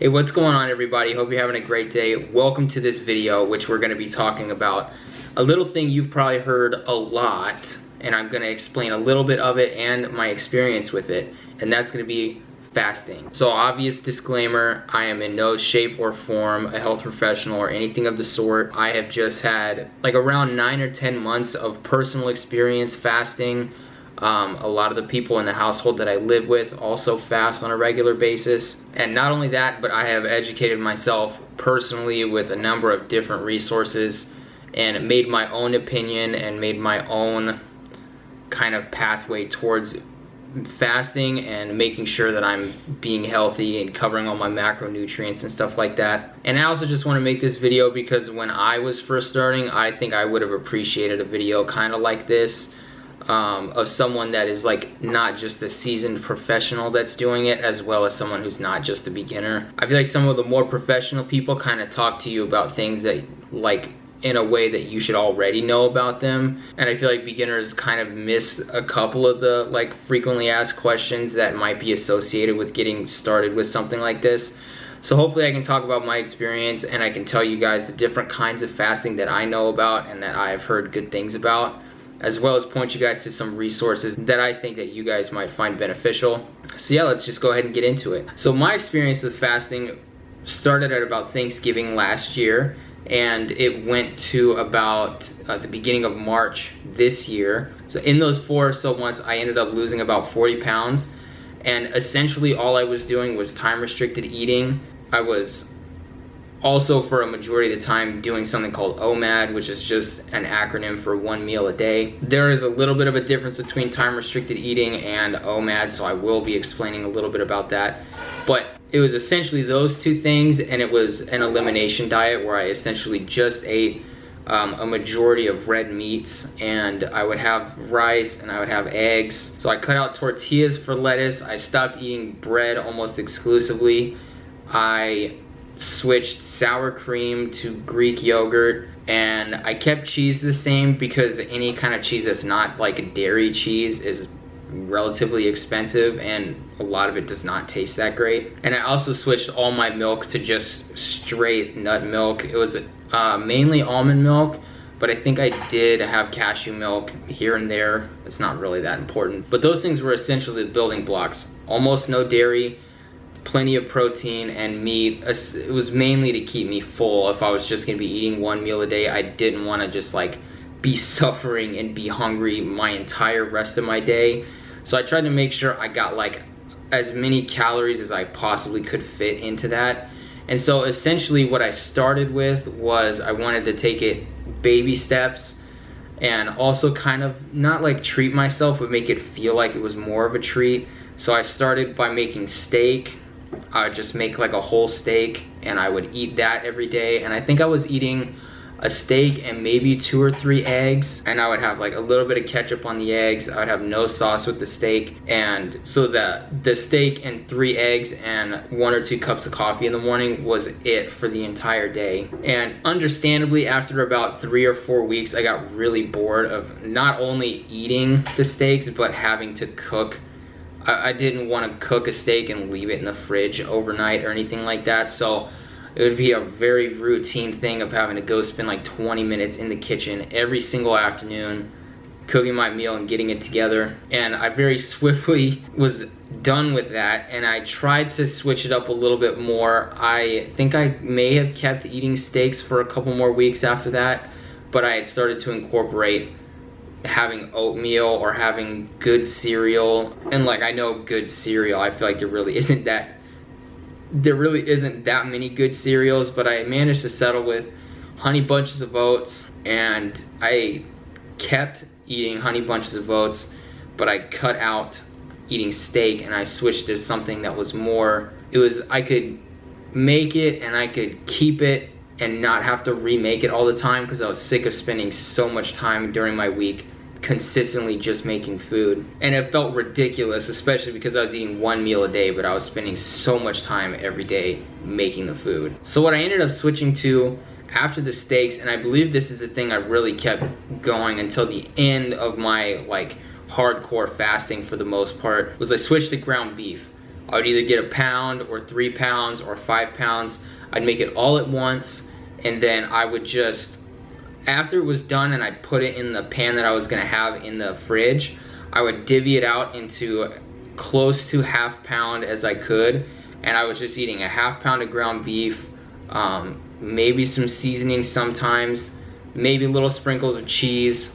Hey, what's going on, everybody? Hope you're having a great day. Welcome to this video, which we're going to be talking about a little thing you've probably heard a lot, and I'm going to explain a little bit of it and my experience with it, and that's going to be fasting. So, obvious disclaimer, I am in no shape or form a health professional or anything of the sort. I have just had like around 9 or 10 months of personal experience fasting. A lot of the people in the household that I live with also fast on a regular basis. And not only that, but I have educated myself personally with a number of different resources and made my own opinion and made my own kind of pathway towards fasting and making sure that I'm being healthy and covering all my macronutrients and stuff like that. And I also just want to make this video because when I was first starting, I think I would have appreciated a video kind of like this. Of someone that is like not just a seasoned professional that's doing it, as well as someone who's not just a beginner. I feel like some of the more professional people kind of talk to you about things that like in a way that you should already know about them, and I feel like beginners kind of miss a couple of the like frequently asked questions that might be associated with getting started with something like this. So hopefully I can talk about my experience and I can tell you guys the different kinds of fasting that I know about and that I've heard good things about, as well as point you guys to some resources that I think that you guys might find beneficial. So yeah, let's just go ahead and get into it. So my experience with fasting started at about Thanksgiving last year, and it went to about the beginning of March this year. So in those 4 or so months, I ended up losing about 40 pounds, and essentially all I was doing was time-restricted eating. I was also, for a majority of the time, doing something called OMAD, which is just an acronym for 1 meal a day. There is a little bit of a difference between time-restricted eating and OMAD, so I will be explaining a little bit about that. But it was essentially those two things, and it was an elimination diet where I essentially just ate a majority of red meats, and I would have rice and I would have eggs. So I cut out tortillas for lettuce. I stopped eating bread almost exclusively. I switched sour cream to Greek yogurt, and I kept cheese the same because any kind of cheese that's not like a dairy cheese is relatively expensive, and a lot of it does not taste that great. And I also switched all my milk to just straight nut milk. It was mainly almond milk, but I think I did have cashew milk here and there. It's not really that important, but those things were essentially the building blocks. Almost no dairy, plenty of protein and meat. It was mainly to keep me full. If I was just gonna be eating 1 meal a day, I didn't want to just like be suffering and be hungry my entire rest of my day. So I tried to make sure I got like as many calories as I possibly could fit into that. And so essentially what I started with was I wanted to take it baby steps and also kind of not like treat myself, but make it feel like it was more of a treat. So I started by making steak. I would just make like a whole steak and I would eat that every day, and I think I was eating a steak and maybe 2 or 3 eggs, and I would have like a little bit of ketchup on the eggs. I would have no sauce with the steak, and so the steak and 3 eggs and 1 or 2 cups of coffee in the morning was it for the entire day. And understandably, after about 3 or 4 weeks, I got really bored of not only eating the steaks but having to cook. I didn't want to cook a steak and leave it in the fridge overnight or anything like that, so it would be a very routine thing of having to go spend like 20 minutes in the kitchen every single afternoon cooking my meal and getting it together. And I very swiftly was done with that, and I tried to switch it up a little bit more. I think I may have kept eating steaks for a couple more weeks after that, but I had started to incorporate having oatmeal or having good cereal. And like, I know good cereal, I feel like there really isn't that many good cereals, but I managed to settle with Honey Bunches of Oats, and I kept eating Honey Bunches of Oats, but I cut out eating steak and I switched to something that was more, I could make it and I could keep it and not have to remake it all the time, because I was sick of spending so much time during my week consistently just making food. And it felt ridiculous, especially because I was eating 1 meal a day, but I was spending so much time every day making the food. So what I ended up switching to after the steaks, and I believe this is the thing I really kept going until the end of my like hardcore fasting for the most part, was I switched to ground beef. I would either get a pound or 3 pounds or 5 pounds. I'd make it all at once, and then I would just, after it was done and I put it in the pan that I was gonna have in the fridge, I would divvy it out into close to half pound as I could, and I was just eating a half pound of ground beef, maybe some seasoning sometimes, maybe little sprinkles of cheese,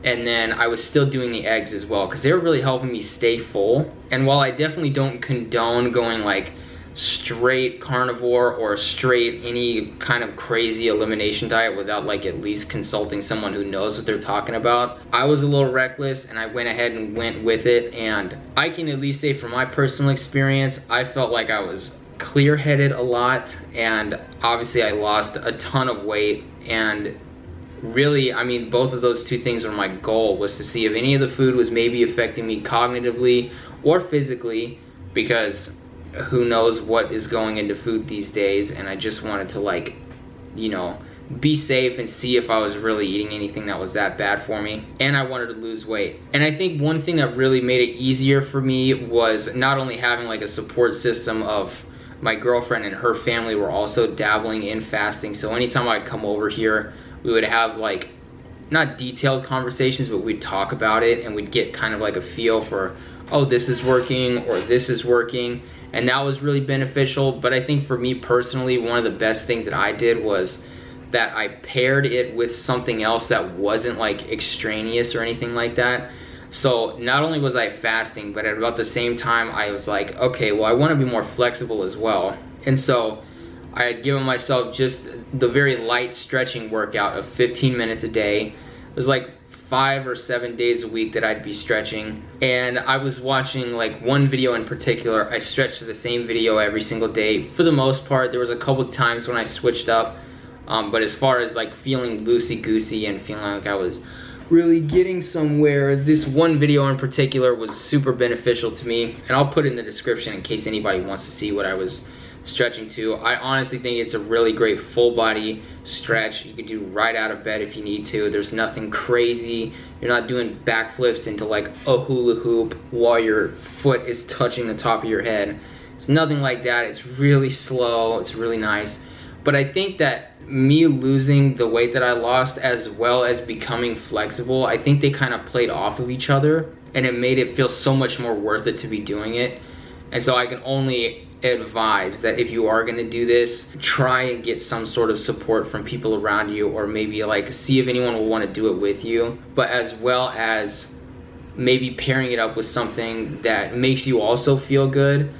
and then I was still doing the eggs as well because they were really helping me stay full. And while I definitely don't condone going like straight carnivore or straight any kind of crazy elimination diet without like at least consulting someone who knows what they're talking about, I was a little reckless and I went ahead and went with it. And I can at least say from my personal experience, I felt like I was clear-headed a lot, and obviously I lost a ton of weight. And really, I mean, both of those two things were my goal, was to see if any of the food was maybe affecting me cognitively or physically, because who knows what is going into food these days. And I just wanted to, like, you know, be safe and see if I was really eating anything that was that bad for me. And I wanted to lose weight. And I think one thing that really made it easier for me was not only having like a support system of my girlfriend and her family were also dabbling in fasting. So anytime I'd come over here, we would have like, not detailed conversations, but we'd talk about it and we'd get kind of like a feel for, oh, this is working or this is working. And that was really beneficial. But I think for me personally, one of the best things that I did was that I paired it with something else that wasn't like extraneous or anything like that. So not only was I fasting, but at about the same time I was like, okay, well, I want to be more flexible as well. And so I had given myself just the very light stretching workout of 15 minutes a day. It was like 5 or 7 days a week that I'd be stretching. And I was watching like one video in particular. I stretched the same video every single day for the most part. There was a couple times when I switched up. But as far as like feeling loosey-goosey and feeling like I was really getting somewhere, this one video in particular was super beneficial to me. And I'll put it in the description in case anybody wants to see what I was stretching to. I honestly think it's a really great full body stretch. You can do right out of bed if you need to. There's nothing crazy. You're not doing backflips into like a hula hoop while your foot is touching the top of your head. It's nothing like that. It's really slow. It's really nice. But I think that me losing the weight that I lost as well as becoming flexible, I think they kind of played off of each other, and it made it feel so much more worth it to be doing it. And so I can only advise that if you are going to do this, try and get some sort of support from people around you, or maybe like see if anyone will want to do it with you, but as well as maybe pairing it up with something that makes you also feel good.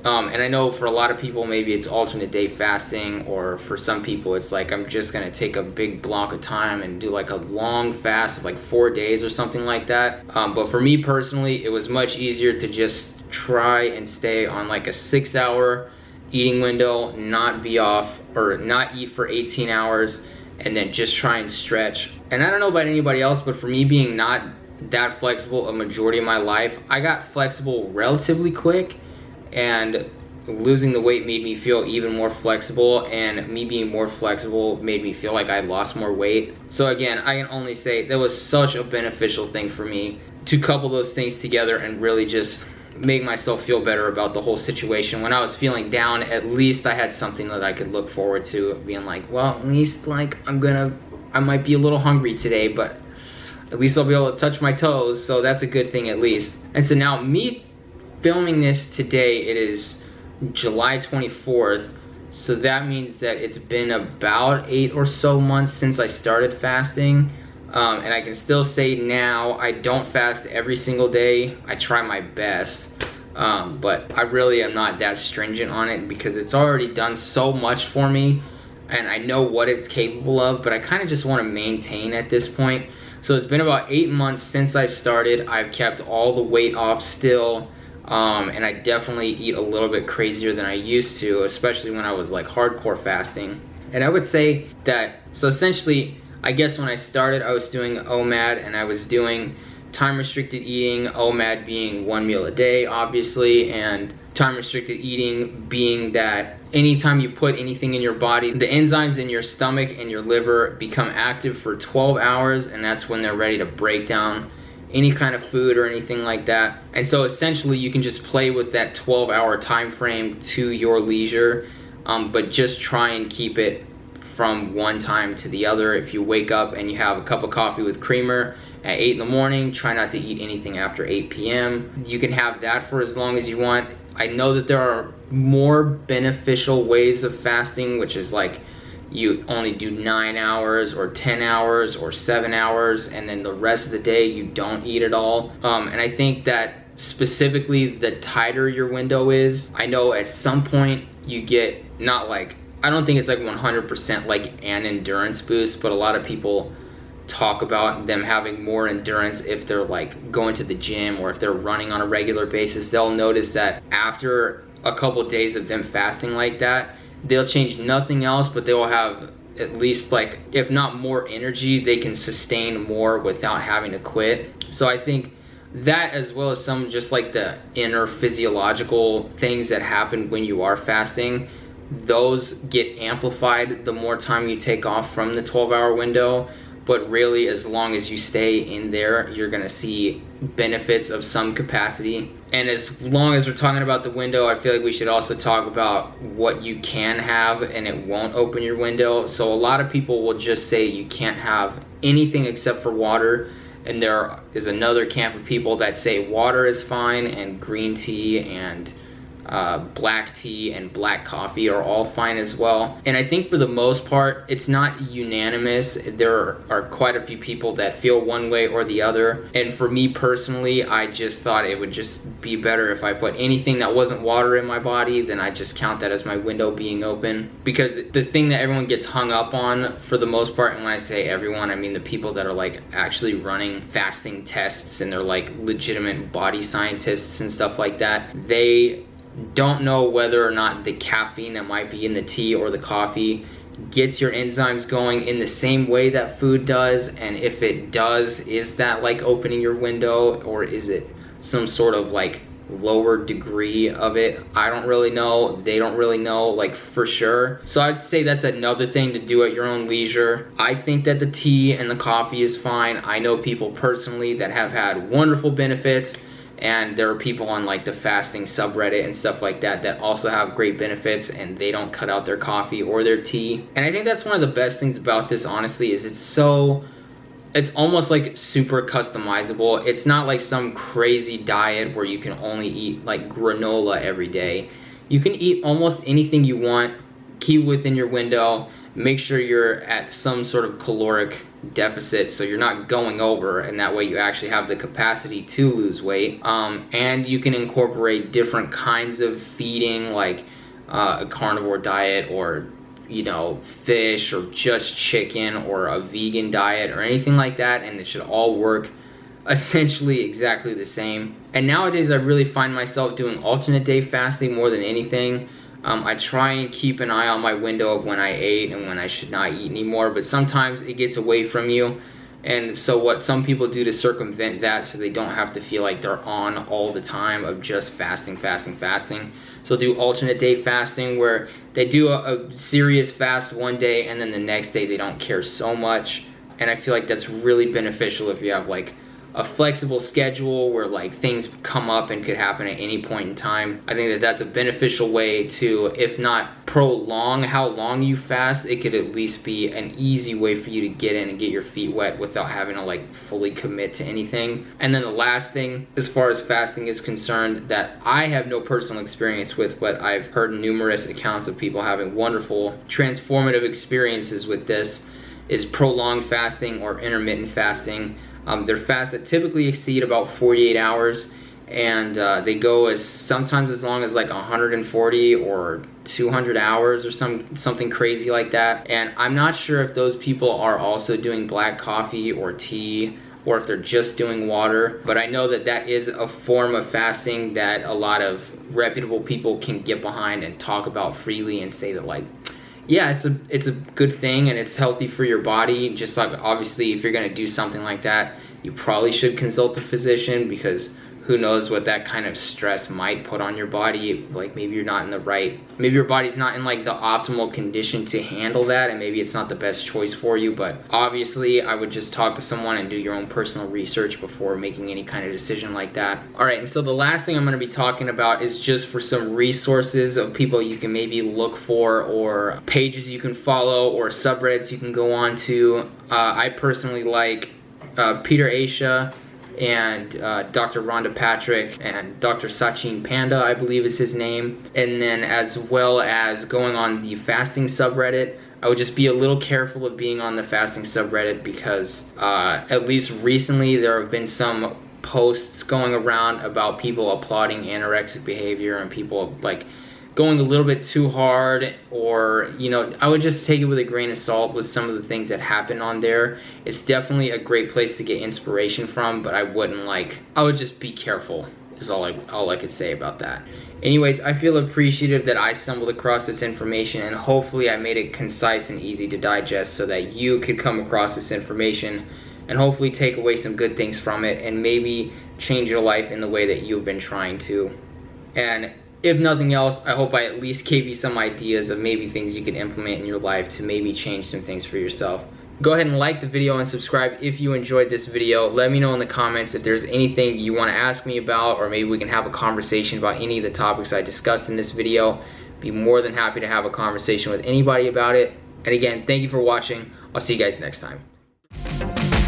And I know for a lot of people, maybe it's alternate day fasting, or for some people it's like, I'm just gonna take a big block of time and do like a long fast of like 4 days or something like that. But for me personally, it was much easier to just try and stay on like a 6-hour eating window, not be off or not eat for 18 hours, and then just try and stretch. And I don't know about anybody else, but for me, being not that flexible a majority of my life, I got flexible relatively quick. And losing the weight made me feel even more flexible, and me being more flexible made me feel like I lost more weight. So again, I can only say that was such a beneficial thing for me to couple those things together and really just make myself feel better about the whole situation. When I was feeling down, at least I had something that I could look forward to, being like, well, at least like I might be a little hungry today, but at least I'll be able to touch my toes, so that's a good thing at least. And so now me filming this today, it is July 24th, so that means that it's been about 8 or so months since I started fasting. And I can still say now, I don't fast every single day. I try my best, but I really am not that stringent on it because it's already done so much for me, and I know what it's capable of, but I kind of just want to maintain at this point. So it's been about 8 months since I started. I've kept all the weight off still. And I definitely eat a little bit crazier than I used to, especially when I was like hardcore fasting. And I would say that, so essentially, I guess when I started, I was doing OMAD, and I was doing time restricted eating, OMAD being 1 meal a day, obviously, and time restricted eating being that anytime you put anything in your body, the enzymes in your stomach and your liver become active for 12 hours, and that's when they're ready to break down any kind of food or anything like that. And so essentially you can just play with that 12-hour time frame to your leisure, but just try and keep it from one time to the other. If you wake up and you have a cup of coffee with creamer at 8 in the morning, try not to eat anything after 8 p.m. You can have that for as long as you want. I know that there are more beneficial ways of fasting, which is like you only do 9 hours or 10 hours or 7 hours, and then the rest of the day you don't eat at all. And I think that specifically the tighter your window is, I know at some point you get, not like, I don't think it's like 100% like an endurance boost, but a lot of people talk about them having more endurance if they're like going to the gym or if they're running on a regular basis. They'll notice that after a couple days of them fasting like that, they'll change nothing else, but they will have at least, like, if not more energy, they can sustain more without having to quit. So I think that, as well as some just like the inner physiological things that happen when you are fasting, those get amplified the more time you take off from the 12-hour window. But really, as long as you stay in there, you're gonna see benefits of some capacity. And as long as we're talking about the window, I feel like we should also talk about what you can have and it won't open your window. So a lot of people will just say you can't have anything except for water. And there is another camp of people that say water is fine, and green tea and black tea and black coffee are all fine as well. And I think for the most part, it's not unanimous. There are quite a few people that feel one way or the other. And for me personally, I just thought it would just be better if I put anything that wasn't water in my body, then I just count that as my window being open. Because the thing that everyone gets hung up on, for the most part, and when I say everyone, I mean the people that are like actually running fasting tests and they're like legitimate body scientists and stuff like that, they don't know whether or not the caffeine that might be in the tea or the coffee gets your enzymes going in the same way that food does. And if it does, is that like opening your window, or is it some sort of like lower degree of it? I don't really know. They don't really know like for sure. So I'd say that's another thing to do at your own leisure. I think that the tea and the coffee is fine. I know people personally that have had wonderful benefits, and there are people on like the fasting subreddit and stuff like that that also have great benefits, and they don't cut out their coffee or their tea. And I think that's one of the best things about this, honestly, is it's almost like super customizable. It's not like some crazy diet where you can only eat like granola every day. You can eat almost anything you want, keep within your window, make sure you're at some sort of caloric deficit so you're not going over, and that way you actually have the capacity to lose weight. And you can incorporate different kinds of feeding, like a carnivore diet, or you know, fish, or just chicken, or a vegan diet, or anything like that, and it should all work essentially exactly the same. And nowadays I really find myself doing alternate day fasting more than anything. I try and keep an eye on my window of when I ate and when I should not eat anymore, but sometimes it gets away from you. And so what some people do to circumvent that, so they don't have to feel like they're on all the time of just fasting, so do alternate day fasting, where they do a serious fast one day and then the next day they don't care so much. And I feel like that's really beneficial if you have like a flexible schedule where like things come up and could happen at any point in time. I think that that's a beneficial way to, if not prolong how long you fast, it could at least be an easy way for you to get in and get your feet wet without having to like fully commit to anything. And then the last thing, as far as fasting is concerned, that I have no personal experience with, but I've heard numerous accounts of people having wonderful transformative experiences with this, is prolonged fasting or intermittent fasting. They're fasts that typically exceed about 48 hours, and they go as sometimes as long as like 140 or 200 hours or something crazy like that. And I'm not sure if those people are also doing black coffee or tea, or if they're just doing water, but I know that that is a form of fasting that a lot of reputable people can get behind and talk about freely and say that like, yeah, it's a good thing and it's healthy for your body. Just like, obviously, if you're gonna do something like that, you probably should consult a physician, because who knows what that kind of stress might put on your body. Like maybe you're not in the right, maybe your body's not in like the optimal condition to handle that, and maybe it's not the best choice for you. But obviously I would just talk to someone and do your own personal research before making any kind of decision like that. All right, and so the last thing I'm going to be talking about is just for some resources of people you can maybe look for, or pages you can follow, or subreddits you can go on to. I personally like Peter Aisha and Dr. Rhonda Patrick and Dr. Sachin Panda, I believe is his name. And then as well as going on the fasting subreddit, I would just be a little careful of being on the fasting subreddit, because at least recently there have been some posts going around about people applauding anorexic behavior and people like going a little bit too hard, or you know, I would just take it with a grain of salt with some of the things that happen on there. It's definitely a great place to get inspiration from, but I would just be careful is all I could say about that. Anyways, I feel appreciative that I stumbled across this information, and hopefully I made it concise and easy to digest so that you could come across this information and hopefully take away some good things from it and maybe change your life in the way that you've been trying to. And if nothing else, I hope I at least gave you some ideas of maybe things you can implement in your life to maybe change some things for yourself. Go ahead and like the video and subscribe if you enjoyed this video. Let me know in the comments if there's anything you want to ask me about, or maybe we can have a conversation about any of the topics I discussed in this video. Be more than happy to have a conversation with anybody about it. And again, thank you for watching. I'll see you guys next time.